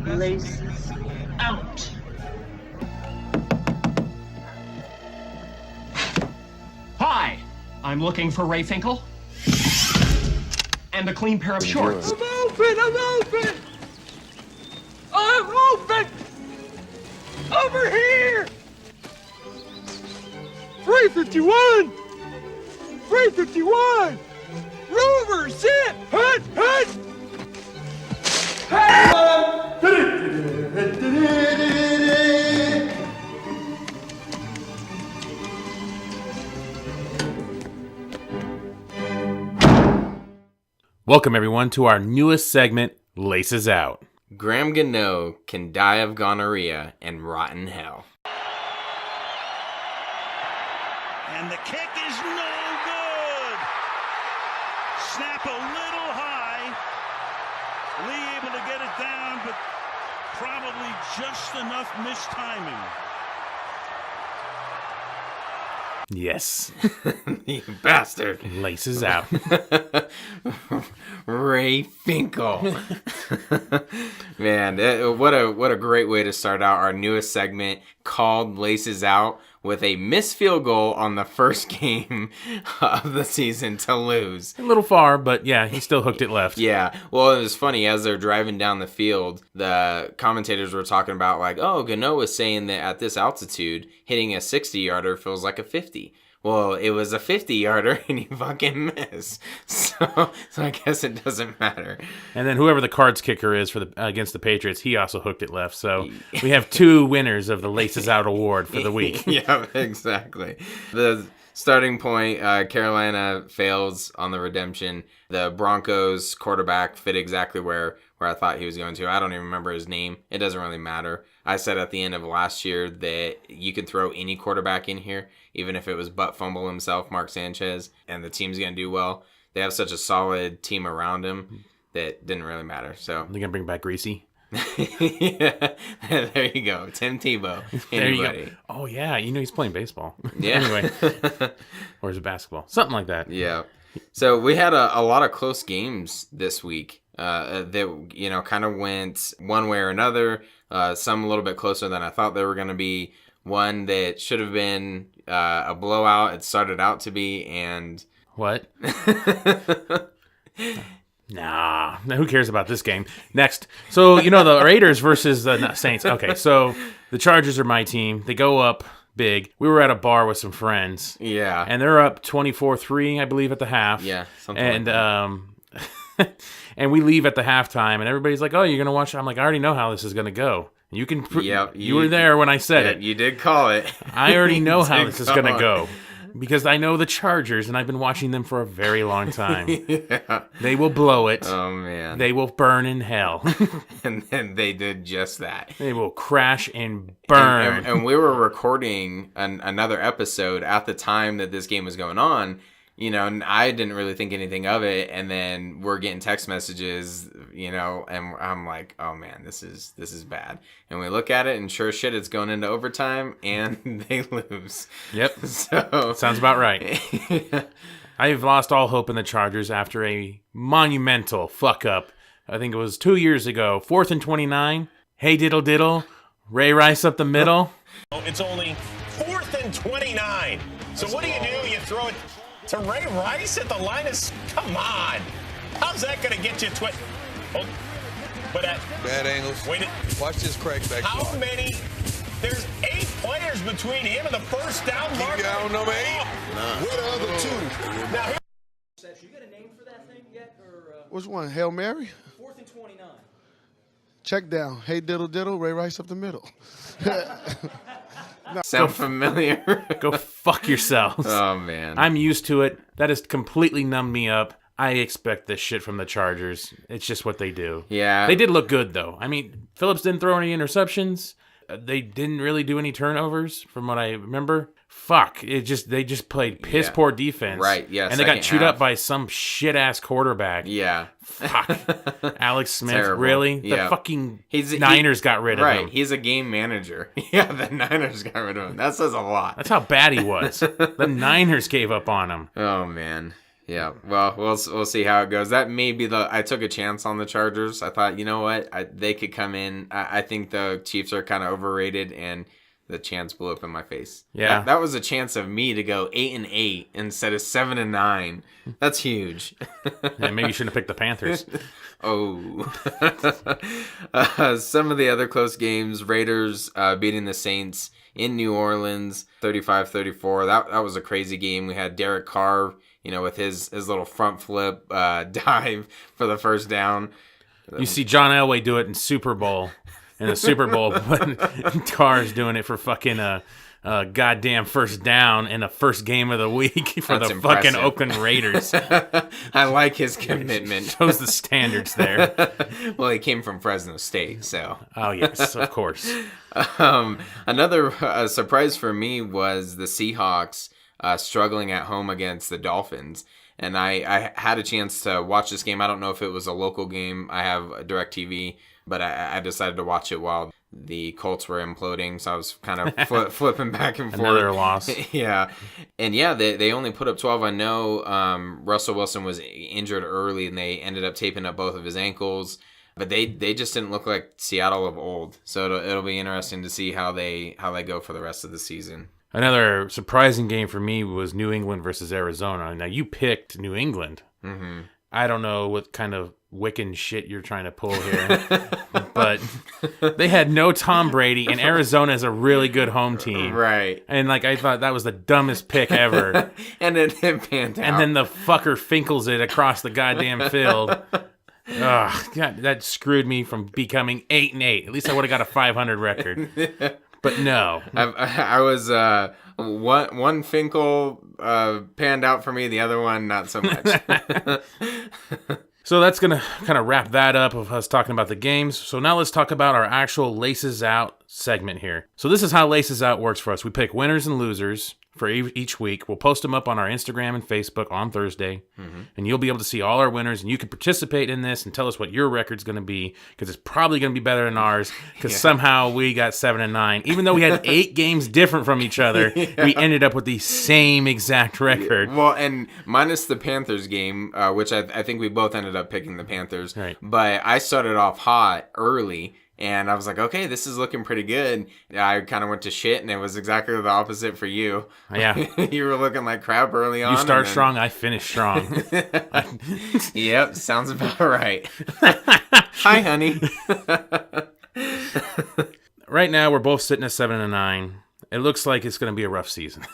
Laces out. Hi, I'm looking for Ray Finkel. And a clean pair of shorts. I'm open! Over here! 351! 351! Rover, sit! Hut! Welcome, everyone, to our newest segment, Laces Out. Graham Gano can die of gonorrhea and rot in hell. And the kick is no good. Snap a little high. Lee able to get it down, but probably just enough mistiming. Yes, You bastard. Laces Out. Ray Finkel. Man, what a great way to start out our newest segment called Laces Out, with a missed field goal on the first game of the season to lose. A little far, but yeah, he still hooked it left. Yeah, well, it was funny. As they're driving down the field, the commentators were talking about, like, oh, Gano was saying that at this altitude, hitting a 60-yarder feels like a 50. Well, it was a 50-yarder, and he fucking missed. So I guess it doesn't matter. And then whoever the Cards kicker is for against the Patriots, he also hooked it left. So we have two winners of the Laces Out award for the week. Yeah, exactly. The starting point, Carolina fails on the redemption. The Broncos quarterback fit exactly where I thought he was going to. I don't even remember his name. It doesn't really matter. I said at the end of last year that you could throw any quarterback in here, even if it was butt fumble himself, Mark Sanchez, and the team's going to do well. They have such a solid team around him that didn't really matter. So They're going to bring back Greasy. yeah, there you go. Tim Tebow. There you go. Oh, yeah. You know he's playing baseball. Yeah. Anyway. Or is it basketball? Something like that. Yeah. So we had a lot of close games this week that, kind of went one way or another. Some a little bit closer than I thought they were going to be. One that should have been a blowout. It started out to be, and... What? Nah, who cares about this game? Next. So, the Raiders versus the Saints. Okay, so the Chargers are my team. They go up big. We were at a bar with some friends. Yeah. And they're up 24-3, I believe, at the half. Yeah, something like that. And we leave at the halftime, and everybody's like, oh, you're going to watch? I'm like, I already know how this is going to go. You can. You were there when I said it. You did call it. I already know how this is going to go. Because I know the Chargers, and I've been watching them for a very long time. Yeah. They will blow it. Oh, man. They will burn in hell. And then they did just that. They will crash and burn. And we were recording another episode at the time that this game was going on. And I didn't really think anything of it, and then we're getting text messages, and I'm like, oh man, this is bad. And we look at it, and sure as shit, it's going into overtime, and they lose. Yep. So sounds about right. I've lost all hope in the Chargers after a monumental fuck up. I think it was 2 years ago, 4th and 29. Hey diddle diddle, Ray Rice up the middle. It's only 4th and 29. So what do? You throw it to Ray Rice at the line of... Come on. How's that going to get you... Bad angles. Wait. Watch this crackback. How many... There's 8 players between him and the first down marker. Keep on number 8. Where are the other 2? Now, You got a name for that thing yet? Or, Which one? Hail Mary? 4th and 29. Check down. Hey diddle diddle, Ray Rice up the middle. Sound familiar? Go fuck yourselves. Oh, man. I'm used to it. That has completely numbed me up. I expect this shit from the Chargers. It's just what they do. Yeah. They did look good, though. I mean, Phillips didn't throw any interceptions. They didn't really do any turnovers, from what I remember. Fuck. They just played piss poor defense. Right, yeah. And they got chewed up by some shit ass quarterback. Yeah. Fuck. Alex Smith, Terrible. really? Yeah. The fucking Niners got rid of him. Right, he's a game manager. Yeah, the Niners got rid of him. That says a lot. That's how bad he was. The Niners gave up on him. Oh, man. Yeah, well, we'll see how it goes. That may be I took a chance on the Chargers. I thought, you know what, they could come in. I think the Chiefs are kind of overrated, and the chance blew up in my face. Yeah, that was a chance of me to go 8-8 instead of 7-9. That's huge. Yeah, maybe you shouldn't have picked the Panthers. Oh, some of the other close games: Raiders beating the Saints in New Orleans, 35-34. That was a crazy game. We had Derek Carr, with his little front flip dive for the first down. You see John Elway do it in Super Bowl. In the Super Bowl, but Carr's doing it for fucking goddamn first down in the first game of the week for That's the impressive. fucking Oakland Raiders. I like his commitment. Shows the standards there. Well, he came from Fresno State, so. Oh, yes, of course. Another surprise for me was the Seahawks struggling at home against the Dolphins. And I had a chance to watch this game. I don't know if it was a local game. I have a DirecTV, but I decided to watch it while the Colts were imploding. So I was kind of flipping back and forth. Another loss. Yeah. And yeah, they only put up 12. I know Russell Wilson was injured early, and they ended up taping up both of his ankles. But they just didn't look like Seattle of old. So it'll be interesting to see how they go for the rest of the season. Another surprising game for me was New England versus Arizona. Now, you picked New England. Mm-hmm. I don't know what kind of Wiccan shit you're trying to pull here, but they had no Tom Brady, and Arizona is a really good home team. Right. And, I thought that was the dumbest pick ever. And it panned out. And then the fucker Finkles it across the goddamn field. Ugh, God, that screwed me from becoming 8-8. At least I would have got a 500 record. But no. I was one Finkel panned out for me, the other one not so much. So that's going to kind of wrap that up of us talking about the games. So now let's talk about our actual Laces Out segment here. So this is how Laces Out works for us. We pick winners and losers for each week. We'll post them up on our Instagram and Facebook on Thursday. Mm-hmm. And you'll be able to see all our winners, and you can participate in this and tell us what your record's going to be, because it's probably going to be better than ours, because somehow we got 7-9. Even though we had 8 games different from each other, we ended up with the same exact record. Well, and minus the Panthers game, which I think we both ended up picking the Panthers. Right. But I started off hot early, and I was like, okay, this is looking pretty good. I kind of went to shit, and it was exactly the opposite for you. Yeah. You were looking like crap early on. You start strong, I finish strong. Yep, sounds about right. Hi, honey. Right now, we're both sitting at 7-9. It looks like it's going to be a rough season.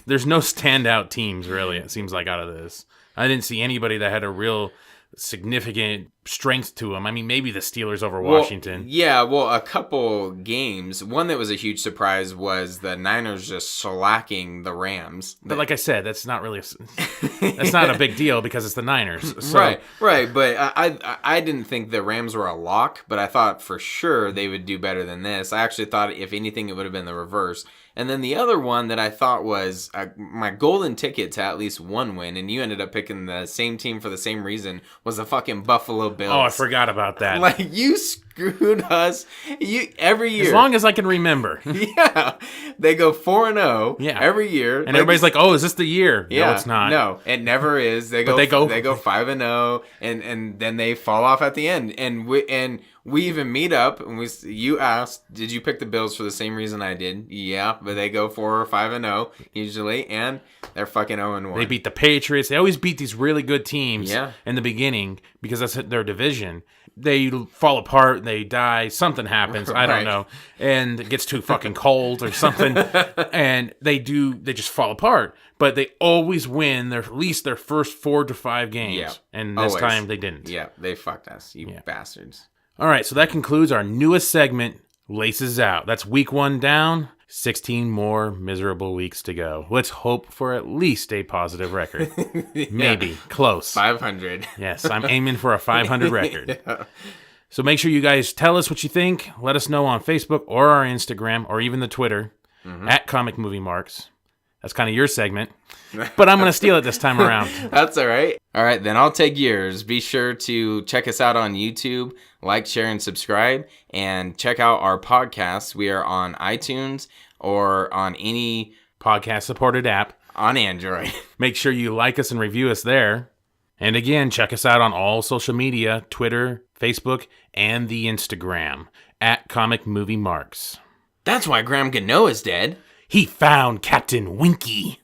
There's no standout teams, really, it seems like, out of this. I didn't see anybody that had a real significant strength to them. I mean, maybe the Steelers over Washington. Well, a couple games. One that was a huge surprise was the Niners just slacking the Rams. But like I said, that's not really that's not a big deal because it's the Niners. So. Right. But I didn't think the Rams were a lock, but I thought for sure they would do better than this. I actually thought, if anything, it would have been the reverse. And then the other one that I thought was my golden ticket to at least one win, and you ended up picking the same team for the same reason, was the fucking Buffalo Bills. Oh, I forgot about that. Like, you screwed us every year. As long as I can remember. Yeah. They go 4-0 every year. And everybody's like, oh, is this the year? Yeah, no, it's not. No, it never is. They go 5-0, and then they fall off at the end. And we even meet up, and you asked, did you pick the Bills for the same reason I did? Yeah, but they go 4 or 5-0 usually, and they're fucking 0-1. They beat the Patriots. They always beat these really good teams in the beginning because that's their division. They fall apart, they die, something happens, I don't know, and it gets too fucking cold or something, and they just fall apart. But they always win at least their first 4 to 5 games, and this time they didn't. Yeah, they fucked us, you bastards. All right, so that concludes our newest segment, Laces Out. That's week 1 down, 16 more miserable weeks to go. Let's hope for at least a positive record. Maybe. Close. 500. Yes, I'm aiming for a 500 record. So make sure you guys tell us what you think. Let us know on Facebook or our Instagram or even the Twitter, at Comic Movie Marks. That's kind of your segment. But I'm going to steal it this time around. That's all right. All right, then I'll take yours. Be sure to check us out on YouTube, like, share, and subscribe, and check out our podcast. We are on iTunes or on any podcast-supported app. on Android. Make sure you like us and review us there. And again, check us out on all social media, Twitter, Facebook, and the Instagram, @ComicMovieMarks. That's why Graham Gano is dead. He found Captain Winky.